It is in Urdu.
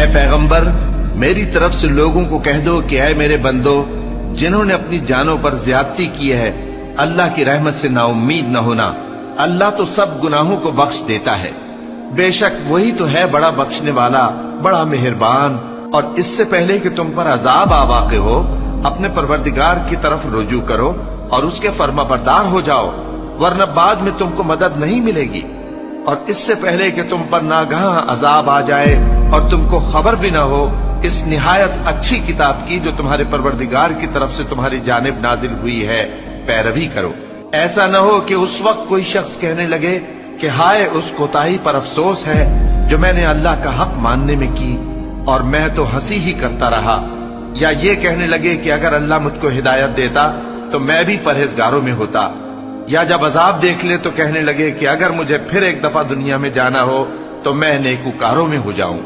اے پیغمبر میری طرف سے لوگوں کو کہہ دو کہ اے میرے بندو جنہوں نے اپنی جانوں پر زیادتی کی ہے اللہ کی رحمت سے نا امید نہ ہونا، اللہ تو سب گناہوں کو بخش دیتا ہے، بے شک وہی تو ہے بڑا بخشنے والا بڑا مہربان۔ اور اس سے پہلے کہ تم پر عذاب آ واقع ہو اپنے پروردگار کی طرف رجوع کرو اور اس کے فرما بردار ہو جاؤ، ورنہ بعد میں تم کو مدد نہیں ملے گی۔ اور اس سے پہلے کہ تم پر ناگہاں عذاب آ جائے اور تم کو خبر بھی نہ ہو اس نہایت اچھی کتاب کی جو تمہارے پروردگار کی طرف سے تمہاری جانب نازل ہوئی ہے پیروی کرو۔ ایسا نہ ہو کہ اس وقت کوئی شخص کہنے لگے کہ ہائے اس کوتاہی پر افسوس ہے جو میں نے اللہ کا حق ماننے میں کی اور میں تو ہنسی ہی کرتا رہا، یا یہ کہنے لگے کہ اگر اللہ مجھ کو ہدایت دیتا تو میں بھی پرہیزگاروں میں ہوتا، یا جب عذاب دیکھ لے تو کہنے لگے کہ اگر مجھے پھر ایک دفعہ دنیا میں جانا ہو تو میں نیکوکاروں میں ہو جاؤں۔